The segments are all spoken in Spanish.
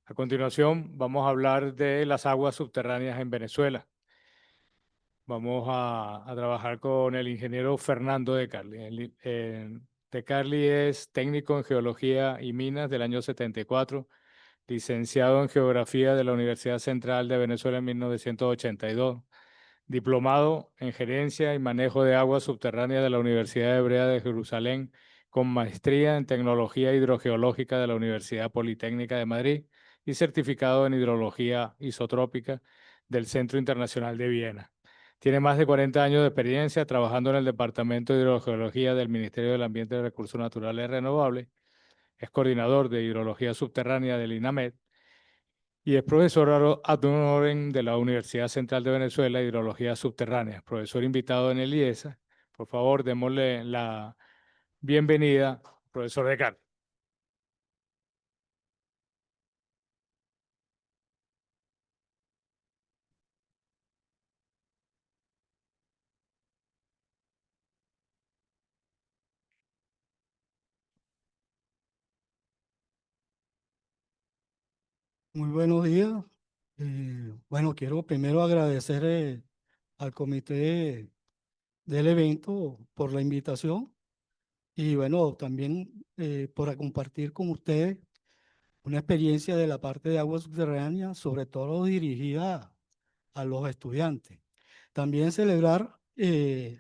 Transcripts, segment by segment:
A continuación, vamos a hablar de las aguas subterráneas en Venezuela. Vamos a trabajar con el ingeniero Fernando De Carli. De Carli es técnico en geología y minas del año 74, licenciado en geografía de la Universidad Central de Venezuela en 1982, diplomado en gerencia y manejo de aguas subterráneas de la Universidad Hebrea de Jerusalén, con maestría en tecnología hidrogeológica de la Universidad Politécnica de Madrid y certificado en hidrología isotrópica del Centro Internacional de Viena. Tiene más de 40 años de experiencia trabajando en el Departamento de Hidrogeología del Ministerio del Ambiente y Recursos Naturales Renovables. Es coordinador de hidrología subterránea del INAMED y es profesor ad honorem de la Universidad Central de Venezuela, Hidrología Subterránea, profesor invitado en el IESA. Por favor, démosle la bienvenida, profesor Descartes. Muy buenos días. Bueno, quiero primero agradecer al comité del evento por la invitación y bueno, también por compartir con ustedes una experiencia de la parte de agua subterránea, sobre todo dirigida a los estudiantes. También celebrar el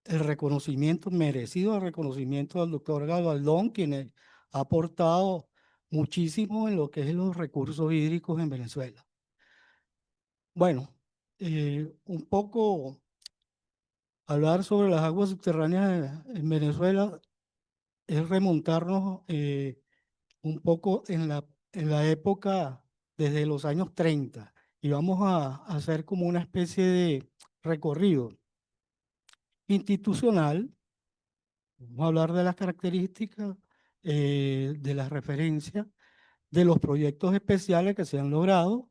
reconocimiento, merecido reconocimiento al doctor Galdón, quien ha aportado muchísimo en lo que es los recursos hídricos en Venezuela. Bueno, un poco hablar sobre las aguas subterráneas en Venezuela es remontarnos un poco en la época desde los años 30 y vamos a hacer como una especie de recorrido institucional. Vamos a hablar de las características, de las referencias, de los proyectos especiales que se han logrado.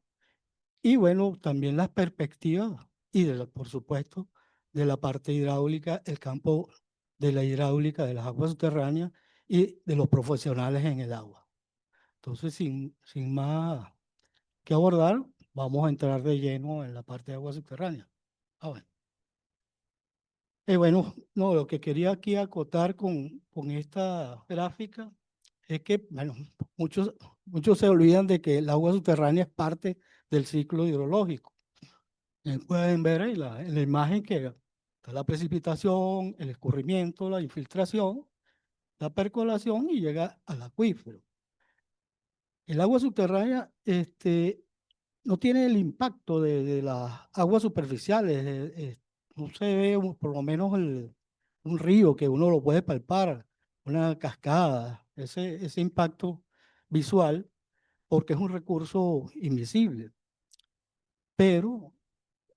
Y bueno, también las perspectivas y, por supuesto, de la parte hidráulica, el campo de la hidráulica, de las aguas subterráneas y de los profesionales en el agua. Entonces, sin más que abordar, vamos a entrar de lleno en la parte de aguas subterráneas. Bueno. Bueno, no, lo que quería aquí acotar con esta gráfica es que, bueno, muchos se olvidan de que el agua subterránea es parte del ciclo hidrológico. Pueden ver en la imagen que está la precipitación, el escurrimiento, la infiltración, la percolación y llega al acuífero. El agua subterránea no tiene el impacto de las aguas superficiales. No se ve por lo menos un río que uno lo puede palpar, una cascada, ese impacto visual, porque es un recurso invisible. Pero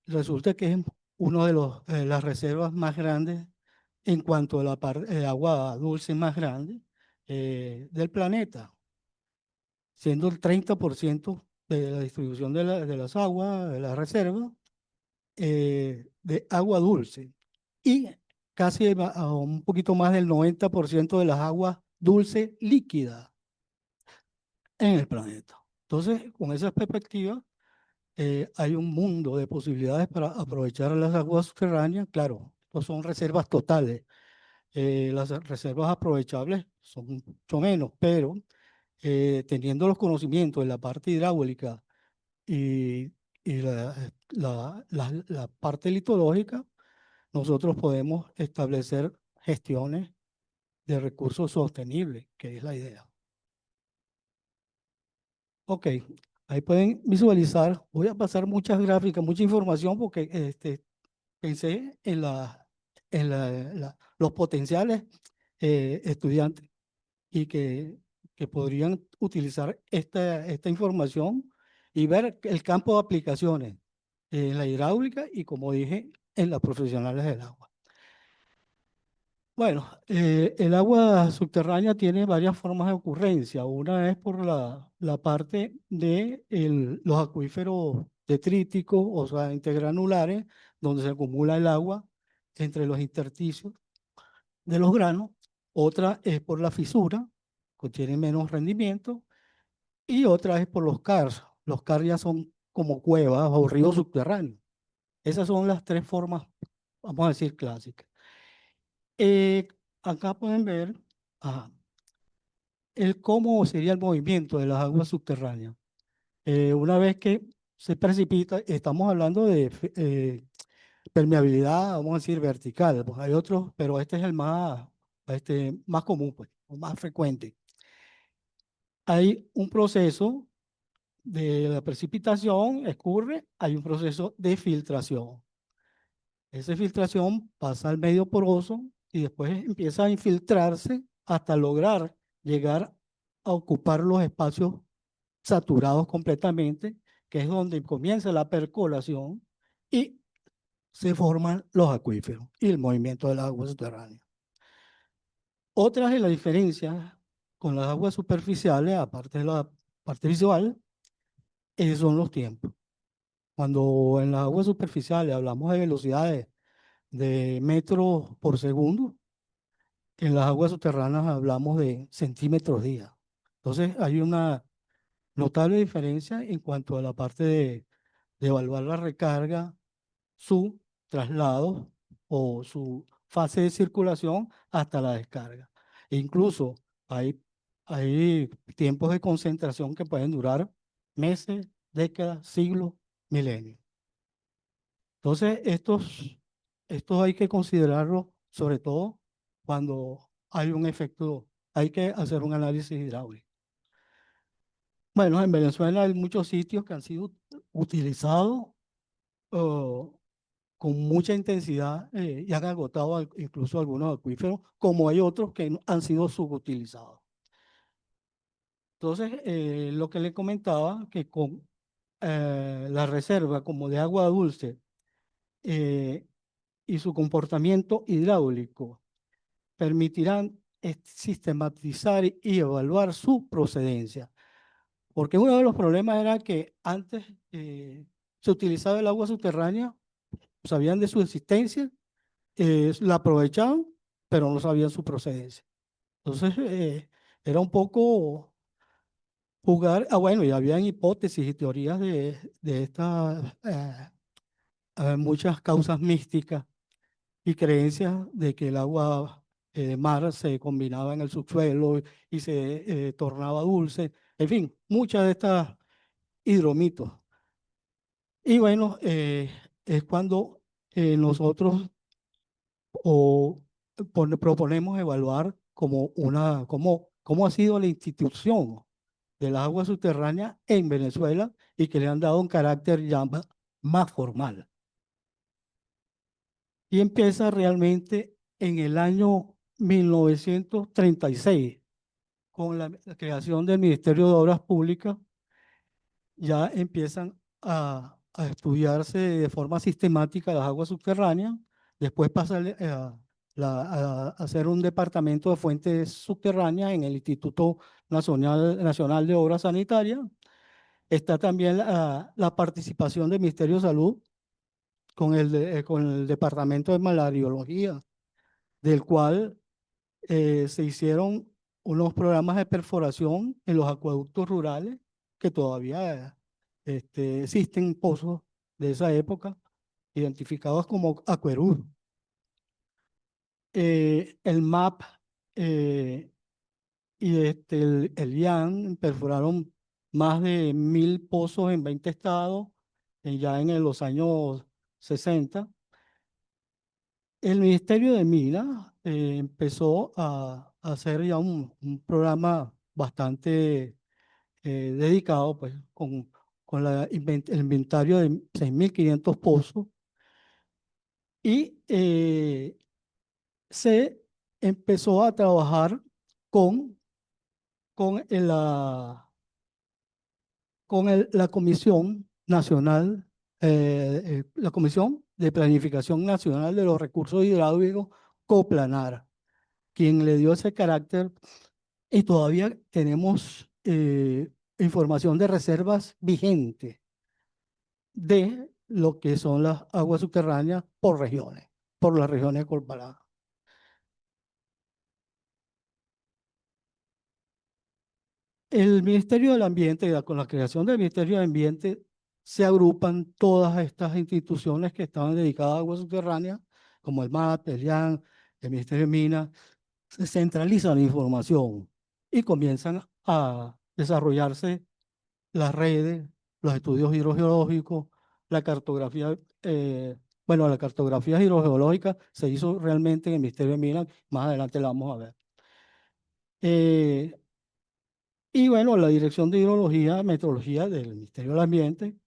resulta que es una de las reservas más grandes en cuanto a la agua dulce más grande del planeta, siendo el 30% de la distribución de las aguas, de la reserva, de agua dulce. Y casi a un poquito más del 90% de las aguas dulces líquidas en el planeta. Entonces, con esa perspectiva, hay un mundo de posibilidades para aprovechar las aguas subterráneas. Claro, no son reservas totales. Las reservas aprovechables son mucho menos, pero teniendo los conocimientos en la parte hidráulica y la parte litológica, nosotros podemos establecer gestiones de recursos sostenibles, que es la idea. Ok, ahí pueden visualizar. Voy a pasar muchas gráficas, mucha información porque pensé en, los potenciales estudiantes y que podrían utilizar esta información y ver el campo de aplicaciones en la hidráulica y, como dije, en las profesionales del agua. Bueno, el agua subterránea tiene varias formas de ocurrencia. Una es por la parte de los acuíferos detríticos, o sea, intergranulares, donde se acumula el agua entre los intersticios de los granos. Otra es por la fisura, que tiene menos rendimiento. y otra es por los CARs. Los CARs ya son como cuevas o ríos subterráneos. Esas son las tres formas, vamos a decir, clásicas. Eh, Acá pueden ver ajá, el cómo sería el movimiento de las aguas subterráneas. Una vez que se precipita, estamos hablando de permeabilidad, vamos a decir, vertical. Pues hay otros, pero este es el más común, pues, o más frecuente. Hay un proceso de la precipitación, escurre, hay un proceso de filtración. Esa filtración pasa al medio poroso y después empieza a infiltrarse hasta lograr llegar a ocupar los espacios saturados completamente, que es donde comienza la percolación y se forman los acuíferos y el movimiento del agua subterránea. Otras de las diferencias con las aguas superficiales, aparte de la parte visual, son los tiempos. Cuando en las aguas superficiales hablamos de velocidades de metros por segundo, en las aguas subterráneas hablamos de centímetros día. Entonces hay una notable diferencia en cuanto a la parte de evaluar la recarga, su traslado o su fase de circulación hasta la descarga. E incluso hay tiempos de concentración que pueden durar meses, décadas, siglos, milenios. Entonces, estos hay que considerarlo sobre todo cuando hay un efecto, hay que hacer un análisis hidráulico. Bueno, en Venezuela hay muchos sitios que han sido utilizados con mucha intensidad y han agotado incluso algunos acuíferos, como hay otros que han sido subutilizados. Entonces, lo que le comentaba, que con la reserva como de agua dulce eh, y su comportamiento hidráulico permitirán sistematizar y evaluar su procedencia. Porque uno de los problemas era que antes se utilizaba el agua subterránea, sabían de su existencia, la aprovechaban, pero no sabían su procedencia. Entonces, era un poco jugar, bueno, y habían hipótesis y teorías de estas muchas causas místicas y creencias de que el agua de mar se combinaba en el subsuelo y se tornaba dulce. En fin, muchas de estas hidromitos. Y bueno, es cuando nosotros proponemos evaluar cómo ha sido la institución de las aguas subterráneas en Venezuela y que le han dado un carácter ya más formal. Y empieza realmente en el año 1936 con la creación del Ministerio de Obras Públicas. Ya empiezan a estudiarse de forma sistemática las aguas subterráneas, después pasa a hacer un departamento de fuentes subterráneas en el Instituto Nacional de Obras Sanitarias. Está también la participación del Ministerio de Salud con el Departamento de Malariología, del cual se hicieron unos programas de perforación en los acueductos rurales que todavía existen pozos de esa época, identificados como acueductos. El MAP y el IAN perforaron más de 1000 pozos en 20 estados ya en los años 60. El Ministerio de Minas empezó a hacer ya un programa bastante dedicado pues, con el inventario de 6500 pozos y se empezó a trabajar con, la Comisión Nacional, la Comisión de Planificación Nacional de los Recursos Hidráulicos, COPLANAR, quien le dio ese carácter y todavía tenemos información de reservas vigentes de lo que son las aguas subterráneas por las regiones comparadas. El Ministerio del Ambiente, con la creación del Ministerio del Ambiente, se agrupan todas estas instituciones que estaban dedicadas a aguas subterráneas, como el MAP, el IAN, el Ministerio de Minas, se centraliza la información y comienzan a desarrollarse las redes, los estudios hidrogeológicos, la cartografía. Bueno, la cartografía hidrogeológica se hizo realmente en el Ministerio de Minas, más adelante la vamos a ver. Y bueno, la Dirección de Hidrología, Meteorología del Ministerio del Ambiente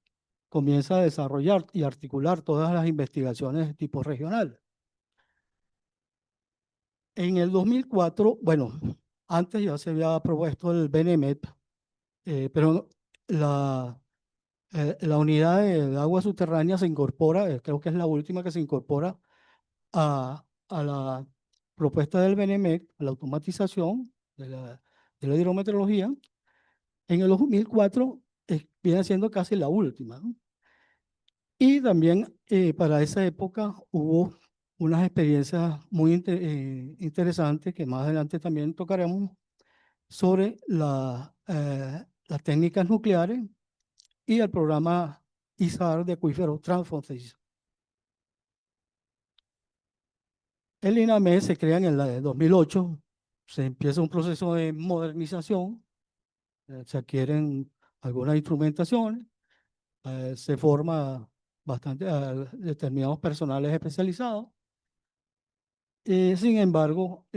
comienza a desarrollar y articular todas las investigaciones de tipo regional. En el 2004, bueno, antes ya se había propuesto el BENEMET, pero la unidad de agua subterránea se incorpora, creo que es la última que se incorpora a la propuesta del BENEMET, la automatización de la hidrometeorología. En el 2004 viene siendo casi la última, ¿no? Y también para esa época hubo unas experiencias muy interesantes que más adelante también tocaremos sobre las técnicas nucleares y el programa ISAR de acuíferos transfronterizos. El INAME se crea en el 2008, se empieza un proceso de modernización, se adquieren algunas instrumentaciones, se forma bastante determinados personales especializados. Sin embargo,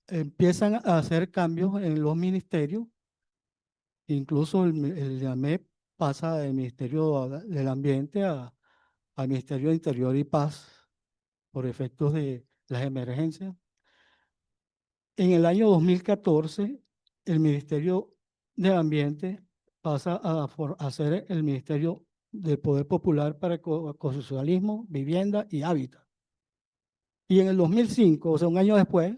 empiezan a hacer cambios en los ministerios, incluso el INAMEP pasa del Ministerio del Ambiente al Ministerio de Interior y Paz por efectos de las emergencias. En el año 2014, el Ministerio del Ambiente pasa a ser el Ministerio del Poder Popular para el Ecosocialismo, Vivienda y Hábitat. Y en el 2005, o sea, un año después,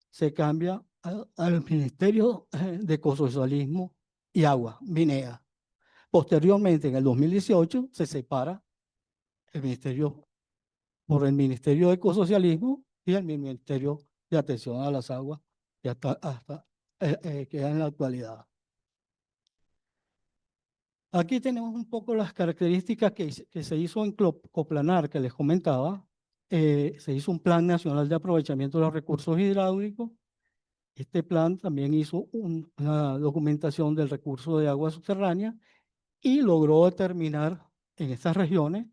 se cambia al Ministerio de Ecosocialismo y Agua, MINEA. Posteriormente, en el 2018, se separa el Ministerio por el Ministerio de Ecosocialismo y el Ministerio de Atención a las Aguas, y hasta queda en la actualidad. Aquí tenemos un poco las características que se hizo en Coplanar, que les comentaba. Se hizo un Plan Nacional de Aprovechamiento de los Recursos Hidráulicos. Este plan también hizo una documentación del recurso de agua subterránea y logró determinar en estas regiones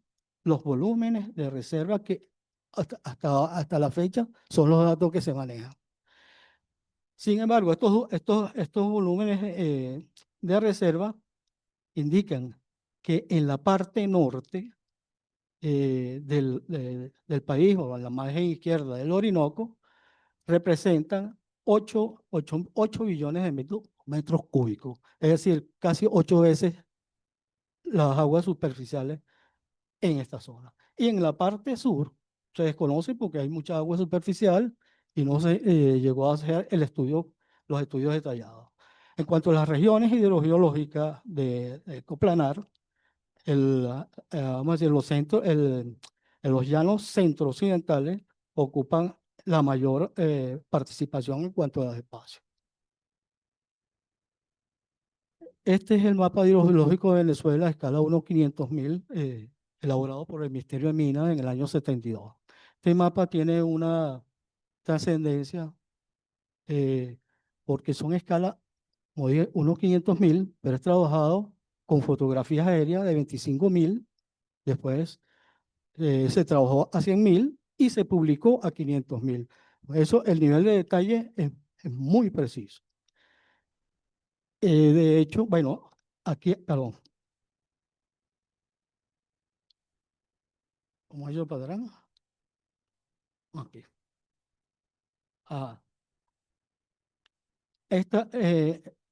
los volúmenes de reserva que hasta la fecha son los datos que se manejan. Sin embargo, estos volúmenes de reserva indican que en la parte norte del país, o en la margen izquierda del Orinoco, representan 8 billones de metros cúbicos, es decir, casi 8 veces las aguas superficiales en esta zona. Y en la parte sur se desconoce porque hay mucha agua superficial y no se llegó a hacer los estudios detallados. En cuanto a las regiones hidrogeológicas de Coplanar, vamos a decir, los llanos centro-occidentales ocupan la mayor participación en cuanto a los espacios. Este es el mapa hidrogeológico de Venezuela a escala 1/500.000, elaborado por el Ministerio de Minas en el año 72. Este mapa tiene una trascendencia porque son escalas 1/500.000, pero es trabajado con fotografías aéreas de 25.000. Después se trabajó a 100.000 y se publicó a 500.000. Eso, el nivel de detalle es muy preciso. De hecho, bueno, aquí, perdón, ¿cómo ellos podrán? Aquí. Ah,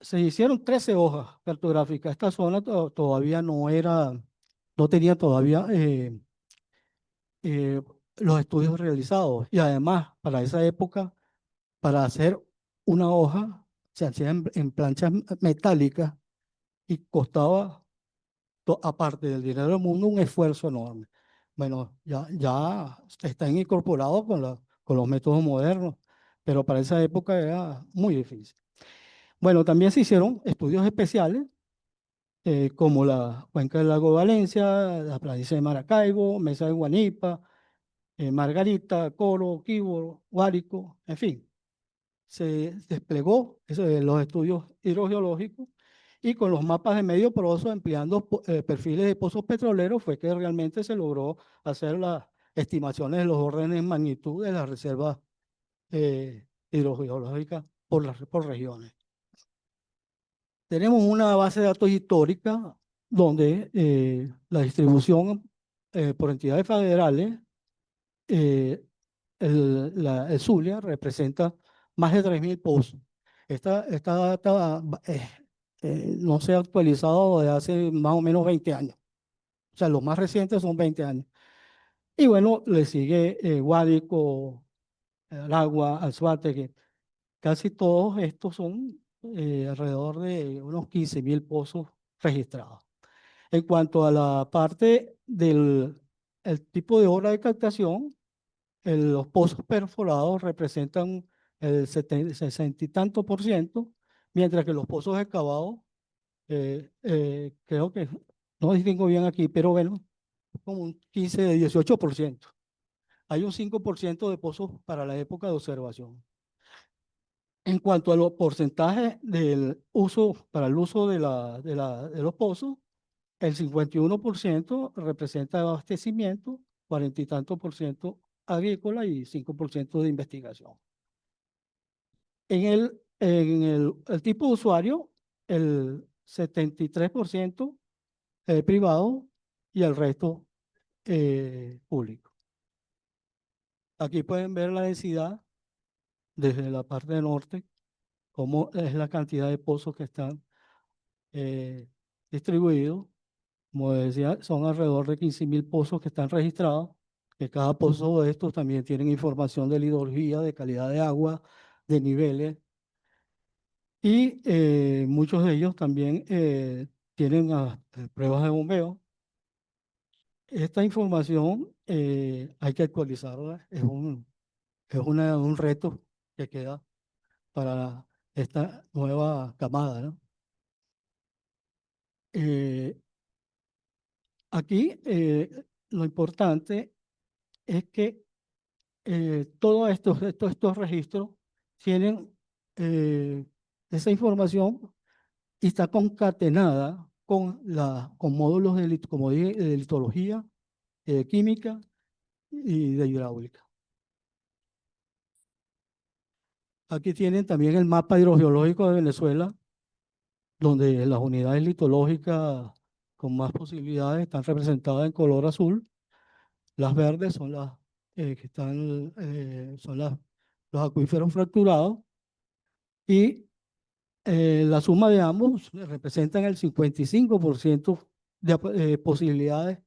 se hicieron 13 hojas cartográficas. Esta zona todavía no tenía todavía eh, los estudios realizados. Y además, para esa época, para hacer una hoja, se hacía en planchas metálicas y costaba, aparte del dinero del mundo, un esfuerzo enorme. Bueno, ya están incorporados con los métodos modernos, pero para esa época era muy difícil. Bueno, también se hicieron estudios especiales como la cuenca del lago Valencia, la planicie de Maracaibo, Mesa de Guanipa, Margarita, Coro, Quíboro, Guárico, en fin. Se desplegó los estudios hidrogeológicos y con los mapas de medio pozo, empleando perfiles de pozos petroleros, fue que realmente se logró hacer las estimaciones de los órdenes de magnitud de las reservas hidrogeológicas por regiones. Tenemos una base de datos histórica donde la distribución por entidades federales, el Zulia representa más de 3.000 pozos. Esta data no se ha actualizado desde hace más o menos 20 años. O sea, los más recientes son 20 años. Y bueno, le sigue Guárico, Aragua, Anzoátegui. Casi todos estos son alrededor de unos 15.000 pozos registrados. En cuanto a la parte del el tipo de obra de captación, los pozos perforados representan el 60 y tanto por ciento, mientras que los pozos excavados, creo que no distingo bien aquí, pero bueno, como un 15-18%. Hay un 5% de pozos para la época de observación. En cuanto a los porcentajes del uso, para el uso de los pozos, el 51% representa abastecimiento, 40 y tanto por ciento agrícola y 5% de investigación. El tipo de usuario, el 73% privado y el resto público. Aquí pueden ver la densidad desde la parte norte, cómo es la cantidad de pozos que están distribuidos. Como decía, son alrededor de 15.000 pozos que están registrados, que cada pozo de estos también tienen información de la hidrología, de calidad de agua, de niveles, y muchos de ellos también tienen pruebas de bombeo. Esta información hay que actualizarla, un reto que queda para esta nueva camada, ¿no? Aquí lo importante es que todos estos registros tienen esa información y está concatenada con módulos como dije, de litología, química y de hidráulica. Aquí tienen también el mapa hidrogeológico de Venezuela, donde las unidades litológicas con más posibilidades están representadas en color azul. Las verdes son las que están, los acuíferos fracturados, y la suma de ambos representan el 55% de posibilidades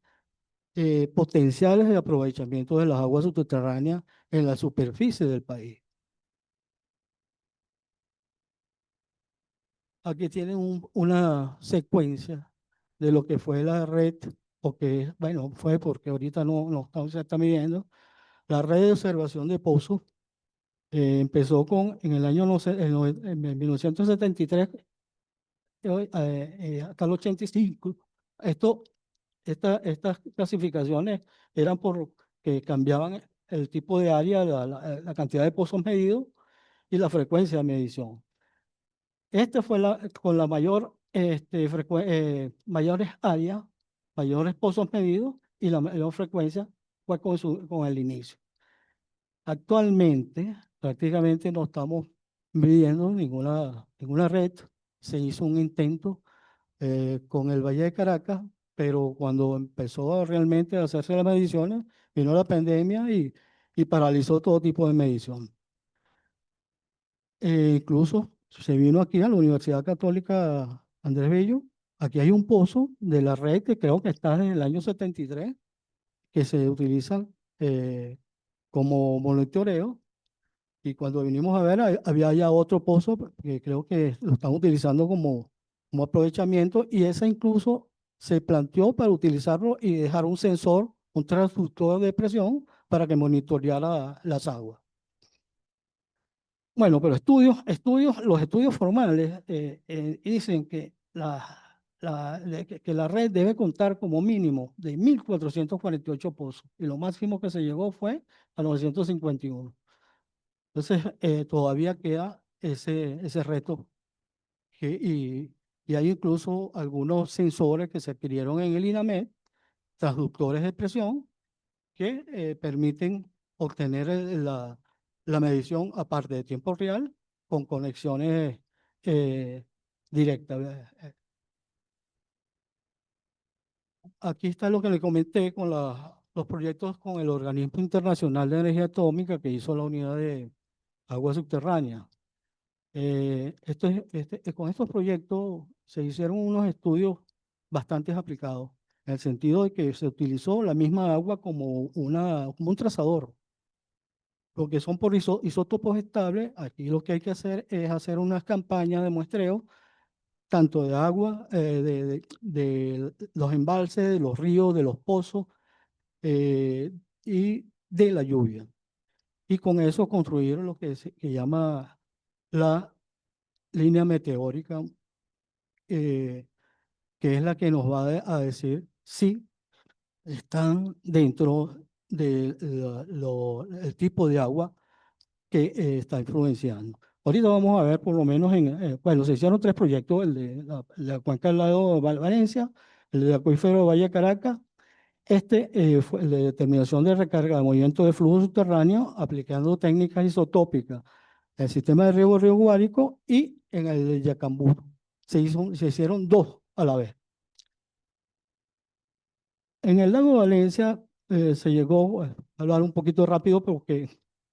potenciales de aprovechamiento de las aguas subterráneas en la superficie del país. Aquí tienen una secuencia de lo que fue la red, o que, bueno, fue porque ahorita no se está midiendo, la red de observación de pozos. Empezó en el año en 1973 hasta el 85. Estas clasificaciones eran porque cambiaban el tipo de área, la cantidad de pozos medidos y la frecuencia de medición. Esta fue con la mayores áreas, mayores pozos medidos, y la mayor frecuencia fue con el inicio. Actualmente, prácticamente no estamos midiendo ninguna red. Se hizo un intento con el Valle de Caracas, pero cuando empezó realmente a hacerse las mediciones, vino la pandemia y paralizó todo tipo de medición. Incluso se vino aquí a la Universidad Católica Andrés Bello. Aquí hay un pozo de la red que creo que está desde el año 73, que se utiliza como monitoreo. Y cuando vinimos a ver, había ya otro pozo que creo que lo están utilizando como aprovechamiento, y ese incluso se planteó para utilizarlo y dejar un sensor, un transductor de presión para que monitoreara las aguas. Bueno, pero los estudios formales dicen que que la red debe contar como mínimo de 1.448 pozos y lo máximo que se llegó fue a 951. Entonces, todavía queda ese reto y hay incluso algunos sensores que se adquirieron en el INAMED, transductores de presión, que permiten obtener la medición aparte de tiempo real con conexiones directas. Aquí está lo que le comenté con los proyectos con el Organismo Internacional de Energía Atómica que hizo la unidad de agua subterránea. Con estos proyectos se hicieron unos estudios bastante aplicados, en el sentido de que se utilizó la misma agua como como un trazador, porque son por isótopos estables. Aquí lo que hay que hacer es hacer unas campañas de muestreo, tanto de agua, de los embalses, de los ríos, de los pozos y de la lluvia. Y con eso construir lo que llama la línea meteórica, eh, que es la que nos va a decir si están dentro del tipo de agua que está influenciando. Ahorita vamos a ver por lo menos bueno, se hicieron tres proyectos, el de la cuenca del lago Valencia, el de acuífero de Valle Caracas, fue el de determinación de recarga de movimiento de flujo subterráneo aplicando técnicas isotópicas, el sistema de riego Río Guárico y en el de Yacambú. Se hicieron dos a la vez. En el lago Valencia se llegó a hablar un poquito rápido porque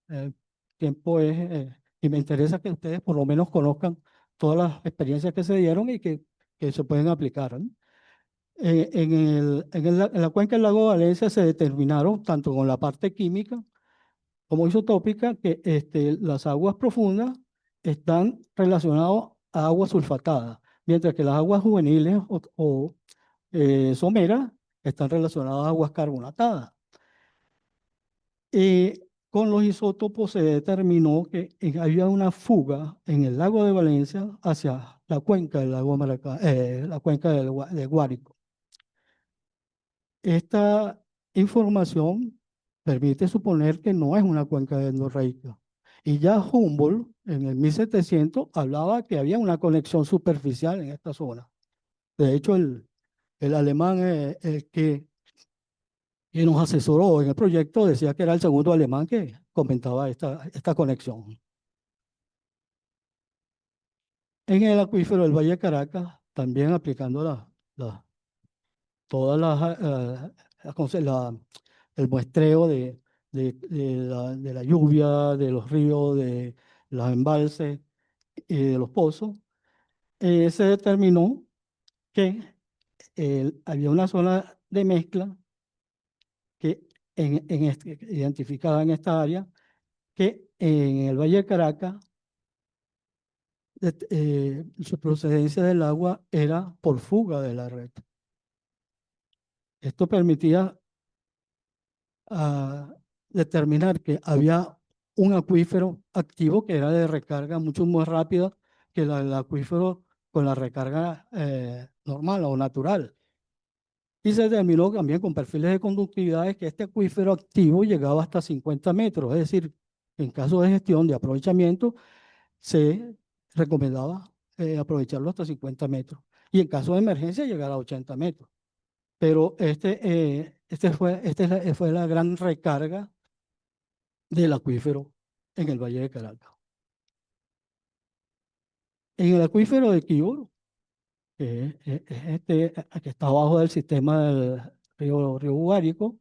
el tiempo y me interesa que ustedes por lo menos conozcan todas las experiencias que se dieron y que se pueden aplicar, ¿no? En la cuenca del lago Valencia se determinaron, tanto con la parte química como isotópica, que las aguas profundas están relacionadas a aguas sulfatadas, mientras que las aguas juveniles someras están relacionadas a aguas carbonatadas. Con los isótopos se determinó que había una fuga en el lago de Valencia hacia la cuenca del lago la cuenca del Guárico. Esta información permite suponer que no es una cuenca endorreica. Y ya Humboldt en el 1700 hablaba que había una conexión superficial en esta zona. De hecho, el alemán que nos asesoró en el proyecto decía que era el segundo alemán que comentaba esta conexión. En el acuífero del Valle de Caracas, también aplicando todas el muestreo de la lluvia, de los ríos, de los embalses y de los pozos, se determinó que había una zona de mezcla que identificada en esta área, que en el Valle de Caracas su procedencia del agua era por fuga de la red. Esto permitía determinar que había un acuífero activo que era de recarga mucho más rápida que el acuífero con la recarga normal o natural. Y se determinó también con perfiles de conductividad que este acuífero activo llegaba hasta 50 metros, es decir, en caso de gestión de aprovechamiento, se recomendaba aprovecharlo hasta 50 metros. Y en caso de emergencia, llegar a 80 metros. Pero fue la gran recarga del acuífero en el Valle de Caracas. En el acuífero de Quibor, que está abajo del sistema del río Guárico,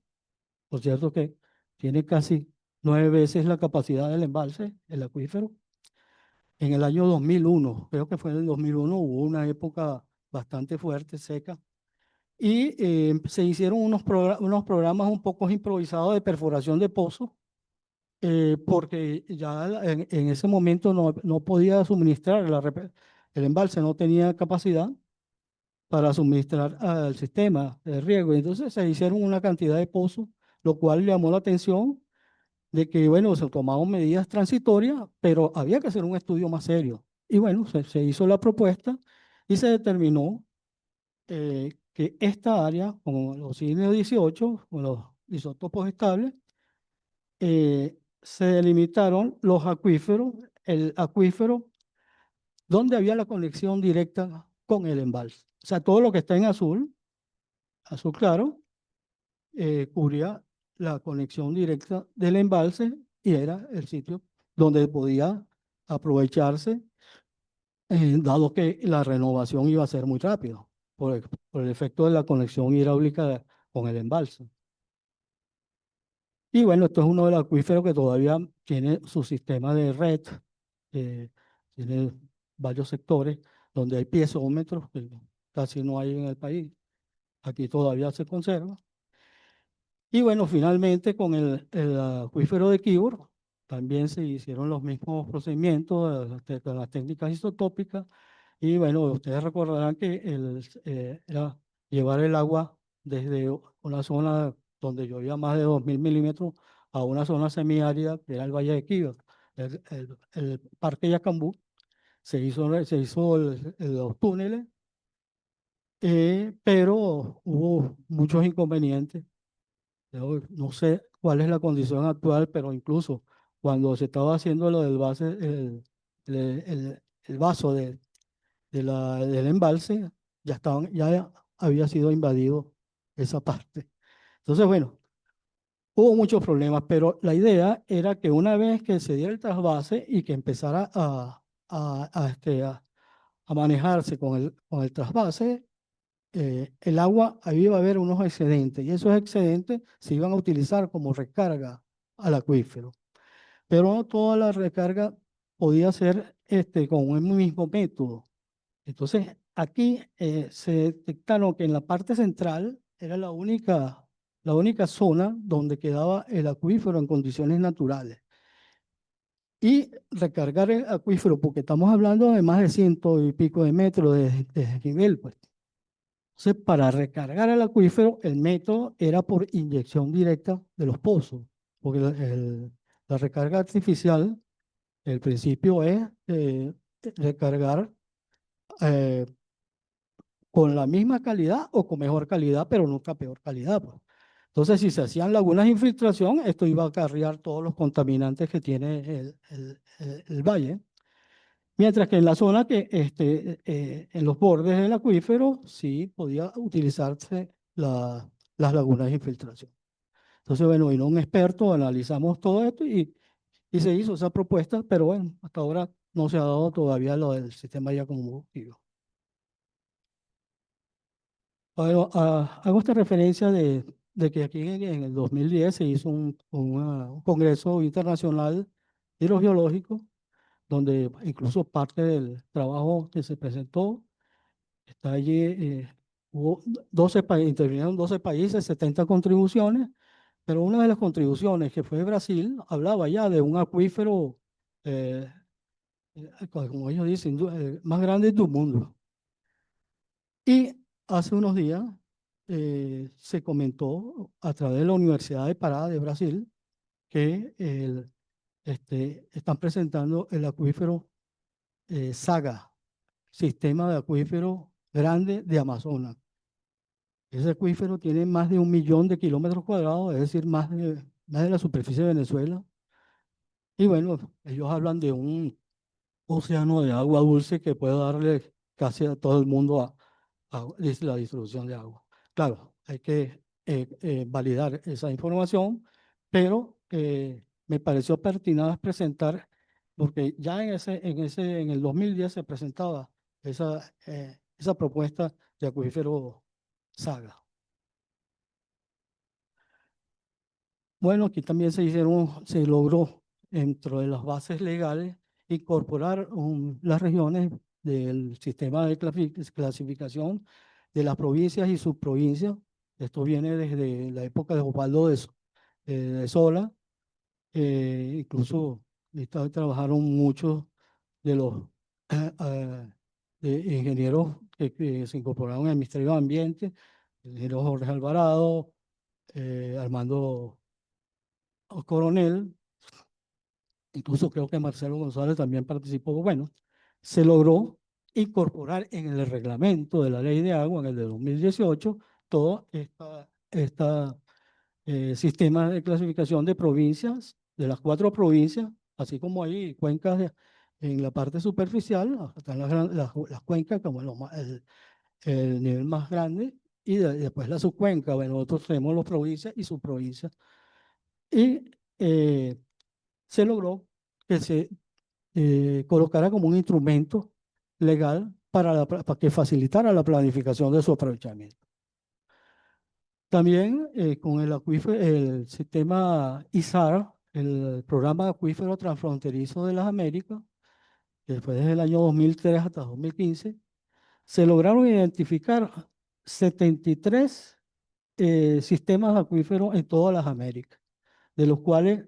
por cierto que tiene casi 9 veces la capacidad del embalse, el acuífero. En el año 2001, creo que fue en el 2001, hubo una época bastante fuerte, seca, y se hicieron unos programas un poco improvisados de perforación de pozos, porque ya en ese momento no podía suministrar, el embalse no tenía capacidad para suministrar al sistema de riego. Entonces se hicieron una cantidad de pozos, lo cual llamó la atención de que, bueno, se tomaban medidas transitorias, pero había que hacer un estudio más serio. Y bueno, se hizo la propuesta y se determinó que esta área, como los signos 18, con los isótopos estables, se delimitaron los acuíferos, el acuífero donde había la conexión directa con el embalse. O sea, todo lo que está en azul, azul claro, cubría la conexión directa del embalse y era el sitio donde podía aprovecharse, dado que la renovación iba a ser muy rápido por el efecto de la conexión hidráulica con el embalse. Y bueno, esto es uno de los acuíferos que todavía tiene su sistema de red, eh, tiene varios sectores donde hay piezómetros que casi no hay en el país. Aquí todavía se conserva. Y bueno, finalmente con el acuífero de Kibor también se hicieron los mismos procedimientos de las técnicas isotópicas. Y bueno, ustedes recordarán que era llevar el agua desde una zona donde llovía más de 2000 milímetros a una zona semiárida que era el Valle de Kibor. El Parque Yacambú se hizo los túneles, pero hubo muchos inconvenientes. Yo no sé cuál es la condición actual, pero incluso cuando se estaba haciendo lo del base, el, el vaso del embalse, ya había sido invadido esa parte. Entonces, bueno, hubo muchos problemas, pero la idea era que una vez que se diera el trasvase y que empezara a manejarse con el trasvase, el agua, ahí iba a haber unos excedentes y esos excedentes se iban a utilizar como recarga al acuífero. Pero no toda la recarga podía ser con un mismo método. Entonces, aquí se detectaron que en la parte central era la única zona donde quedaba el acuífero en condiciones naturales. Y recargar el acuífero, porque estamos hablando de más de 100 y pico de metros de nivel, pues. Entonces, para recargar el acuífero, el método era por inyección directa de los pozos, porque la recarga artificial, el principio es recargar eh, con la misma calidad o con mejor calidad, pero nunca peor calidad, pues. Entonces, si se hacían lagunas de infiltración, esto iba a acarrear todos los contaminantes que tiene el valle. Mientras que en la zona en los bordes del acuífero, sí podía utilizarse las lagunas de infiltración. Entonces, bueno, vino un experto, analizamos todo esto y se hizo esa propuesta, pero bueno, hasta ahora no se ha dado todavía lo del sistema ya combustible. Bueno, hago esta referencia de que aquí en el 2010 se hizo un congreso internacional hidrogeológico, donde incluso parte del trabajo que se presentó está allí. Hubo 12 países, intervinieron 12 países, 70 contribuciones, pero una de las contribuciones que fue de Brasil hablaba ya de un acuífero, como ellos dicen, más grande del mundo. Y hace unos días se comentó a través de la Universidad de Pará de Brasil que están presentando el acuífero Saga, sistema de acuífero grande de Amazonas. Ese acuífero tiene más de 1 millón de kilómetros cuadrados, es decir, más de la superficie de Venezuela. Y bueno, ellos hablan de un océano de agua dulce que puede darle casi a todo el mundo la distribución de agua. Claro, hay que validar esa información, pero me pareció pertinaz presentar, porque ya en el 2010 se presentaba esa propuesta de acuífero Saga. Bueno, aquí también se logró dentro de las bases legales incorporar las regiones del sistema de clasificación de las provincias y subprovincias. Esto viene desde la época de Osvaldo de Sola. Incluso trabajaron muchos de los de ingenieros que se incorporaron al Ministerio de Ambiente, el ingeniero Jorge Alvarado, Armando Coronel, incluso creo que Marcelo González también participó. Bueno, se logró incorporar en el reglamento de la ley de agua, en el de 2018, todo sistema de clasificación de provincias, de las 4 provincias, así como hay cuencas en la parte superficial, están las cuencas como el nivel más grande, y después la subcuenca. Bueno, nosotros tenemos las provincias y subprovincias. Y se logró que se colocara como un instrumento legal para que facilitara la planificación de su aprovechamiento. También con el sistema ISAR, el Programa Acuífero Transfronterizo de las Américas, que fue desde el año 2003 hasta 2015, se lograron identificar 73 sistemas acuíferos en todas las Américas, de los cuales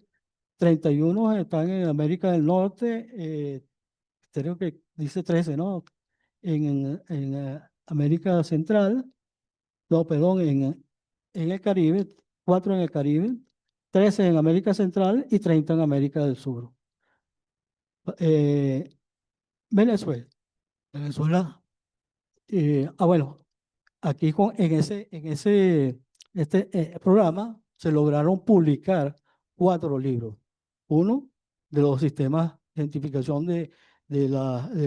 31 están en América del Norte, creo que dice 13, ¿no? En América Central, no, perdón, en el Caribe, 4 en el Caribe, 13 en América Central y 30 en América del Sur. Eh, Venezuela. Venezuela. Bueno, aquí en ese programa se lograron publicar 4 libros. Uno de los sistemas de identificación del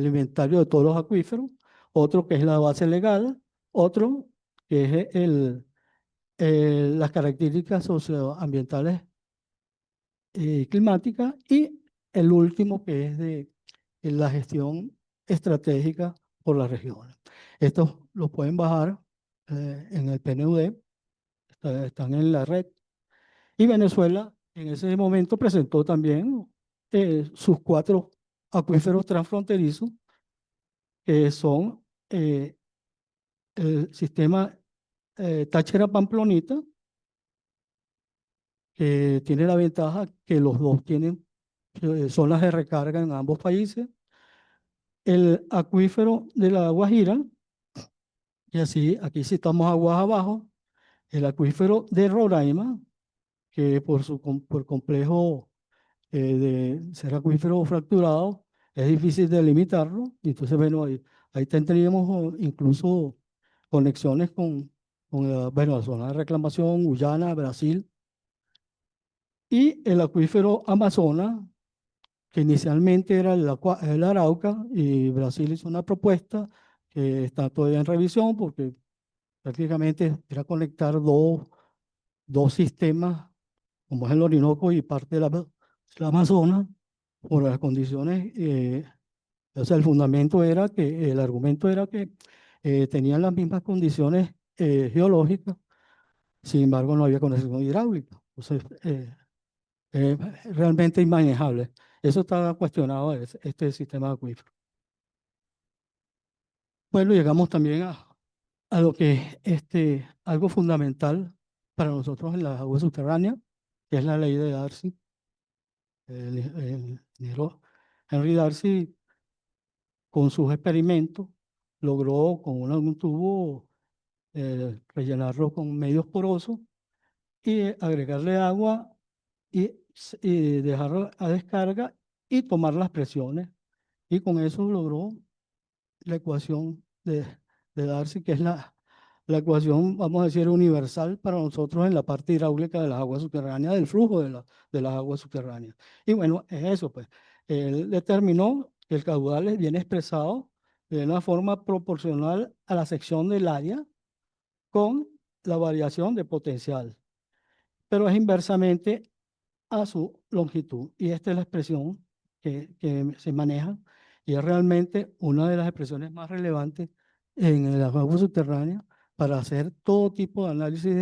inventario de todos los acuíferos, otro que es la base legal, otro que es las características socioambientales y climáticas, y el último que es de la gestión estratégica por las regiones. Estos los pueden bajar en el PNUD, están en la red. Y Venezuela en ese momento presentó también sus 4 acuíferos transfronterizos, que son el sistema Táchira-Pamplonita, que tiene la ventaja que los dos tienen zonas de recarga en ambos países, el acuífero de la Guajira, y así aquí sí estamos aguas abajo, el acuífero de Roraima, que por complejo de ser acuífero fracturado, es difícil delimitarlo. Y entonces, bueno, ahí tendríamos incluso conexiones bueno, la zona de reclamación, Guyana, Brasil. Y el acuífero Amazonas, que inicialmente era el Arauca, y Brasil hizo una propuesta que está todavía en revisión, porque prácticamente era conectar dos sistemas, como es el Orinoco y parte de la Amazonas, por las condiciones. O sea, el argumento era que tenían las mismas condiciones geológicas, sin embargo no había conexión hidráulica. Entonces, realmente inmanejable. Eso está cuestionado, este sistema de acuífero. Bueno, llegamos también a lo que es algo fundamental para nosotros en las aguas subterráneas, que es la ley de Darcy. El ingeniero Henry Darcy, con sus experimentos, logró con un tubo rellenarlo con medios porosos y agregarle agua y dejarlo a descarga y tomar las presiones. Y con eso logró la ecuación de Darcy, que es la ecuación, vamos a decir, universal para nosotros en la parte hidráulica de las aguas subterráneas, del flujo de las aguas subterráneas. Y bueno, es eso, pues. Él determinó que el caudal viene expresado de una forma proporcional a la sección del área con la variación de potencial, pero es inversamente a su longitud. Y esta es la expresión que se maneja, y es realmente una de las expresiones más relevantes en las aguas subterráneas para hacer todo tipo de análisis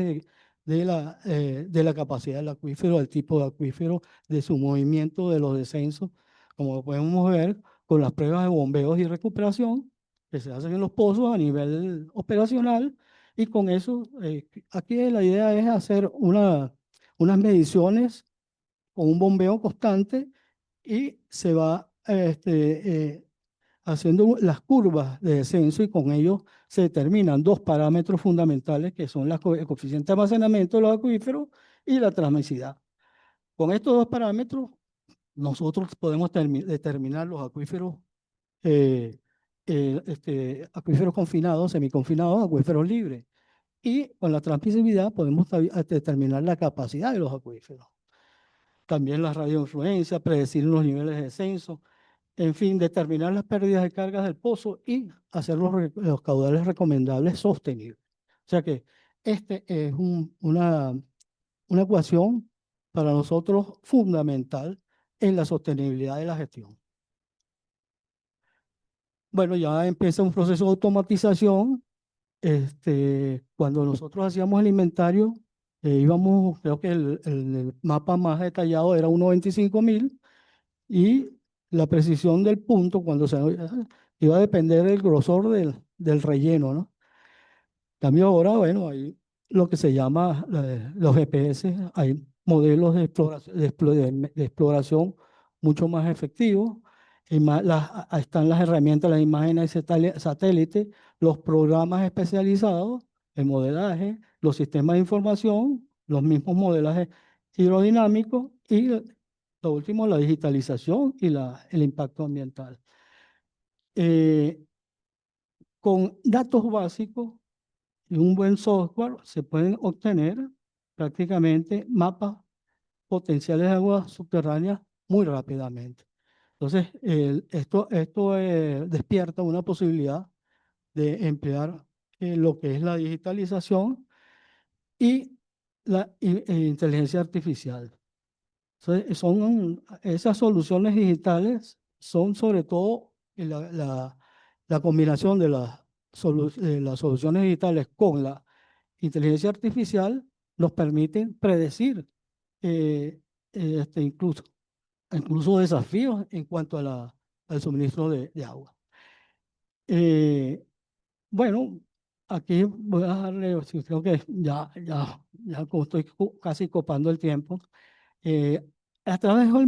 de la capacidad del acuífero, del tipo de acuífero, de su movimiento, de los descensos, como podemos ver con las pruebas de bombeos y recuperación que se hacen en los pozos a nivel operacional. Y con eso, aquí la idea es hacer unas mediciones con un bombeo constante, y se va haciendo las curvas de descenso, y con ello se determinan 2 parámetros fundamentales, que son el coeficiente de almacenamiento de los acuíferos y la transmisividad. Con estos 2 parámetros nosotros podemos determinar los acuíferos, acuíferos confinados, semiconfinados, acuíferos libres. Y con la transmisibilidad podemos determinar la capacidad de los acuíferos. También la radioinfluencia, predecir los niveles de descenso, en fin, determinar las pérdidas de cargas del pozo y hacer los caudales recomendables sostenibles. O sea que este es una ecuación para nosotros fundamental en la sostenibilidad de la gestión. Bueno, ya empieza un proceso de automatización. Cuando nosotros hacíamos el inventario, íbamos, creo que el mapa más detallado era 1.25.000 y la precisión del punto cuando se iba a depender del grosor del relleno, ¿no? Cambio ahora, bueno, hay lo que se llama los GPS, hay modelos de exploración, de exploración mucho más efectivos, y están las herramientas, las imágenes satélite, los programas especializados en modelaje, los sistemas de información, los mismos modelajes hidrodinámicos y lo último, la digitalización y el impacto ambiental. Con datos básicos y un buen software se pueden obtener prácticamente mapas potenciales de aguas subterráneas muy rápidamente. Entonces, esto despierta una posibilidad de emplear lo que es la digitalización y la inteligencia artificial. Entonces, esas soluciones digitales son sobre todo la combinación de las soluciones digitales con la inteligencia artificial nos permiten predecir eh, incluso desafíos en cuanto al suministro de agua. Bueno, aquí voy a darle, creo que ya como estoy casi copando el tiempo, a través del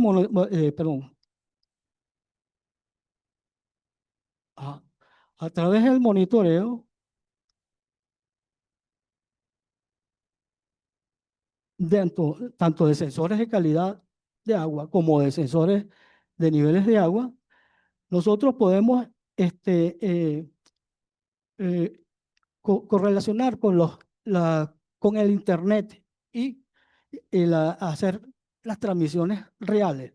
a, a través del monitoreo tanto de sensores de calidad de agua como de sensores de niveles de agua, nosotros podemos eh, correlacionar con el Internet y hacer las transmisiones reales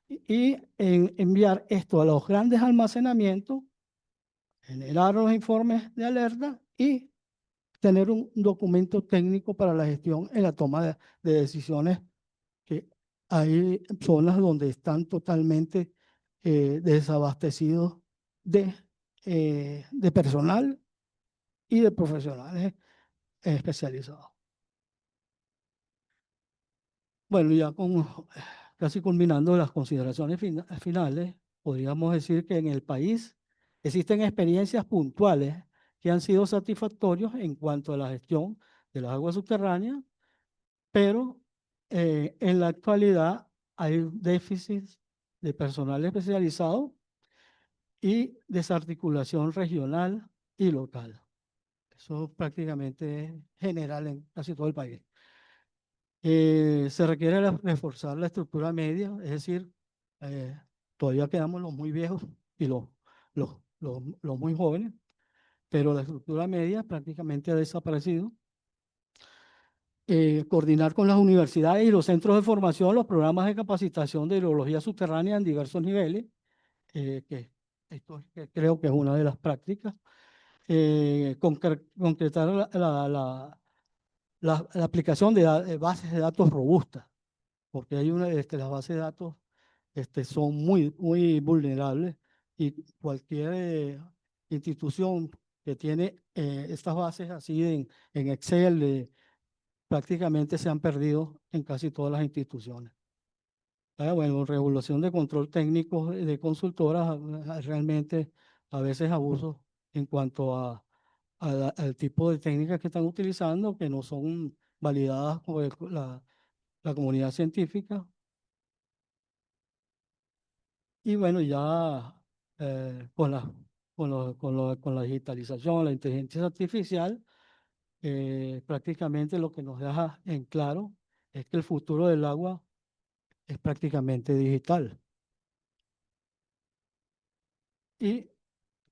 y enviar esto a los grandes almacenamientos, generar los informes de alerta y tener un documento técnico para la gestión en la toma de decisiones, que hay zonas donde están totalmente desabastecidos de personal y de profesionales especializados. Bueno, ya casi culminando las consideraciones finales, podríamos decir que en el país existen experiencias puntuales que han sido satisfactorios en cuanto a la gestión de las aguas subterráneas, pero en la actualidad hay déficits de personal especializado y desarticulación regional y local. Eso prácticamente es general en casi todo el país. Se requiere reforzar la estructura media, es decir, todavía quedamos los muy viejos y los muy jóvenes, pero la estructura media prácticamente ha desaparecido. Coordinar con las universidades y los centros de formación los programas de capacitación de hidrología subterránea en diversos niveles, que esto que creo que es una de las prácticas. Concretar la aplicación de bases de datos robustas, porque las bases de datos son muy vulnerables y cualquier institución que tiene estas bases así en Excel prácticamente se han perdido en casi todas las instituciones. Bueno, regulación de control técnico de consultoras, realmente a veces abusos en cuanto al tipo de técnicas que están utilizando, que no son validadas por la comunidad científica. Y bueno, ya con la digitalización, la inteligencia artificial, prácticamente lo que nos deja en claro es que el futuro del agua es prácticamente digital. Y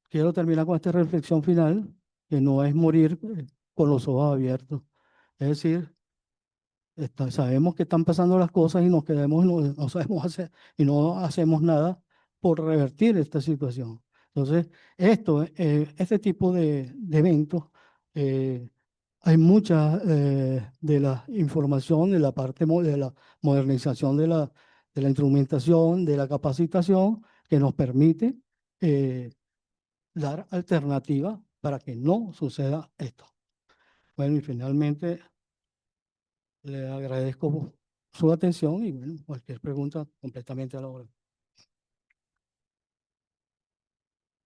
quiero terminar con esta reflexión final, que no es morir con los ojos abiertos. Es decir, sabemos que están pasando las cosas y nos quedamos, no sabemos hacer y no hacemos nada por revertir esta situación. Entonces, este tipo de eventos, eh, hay mucha de la información, de la parte de la modernización de la instrumentación, de la capacitación, que nos permite dar alternativas para que no suceda esto. Bueno, y finalmente le agradezco su atención y bueno, cualquier pregunta completamente a la hora.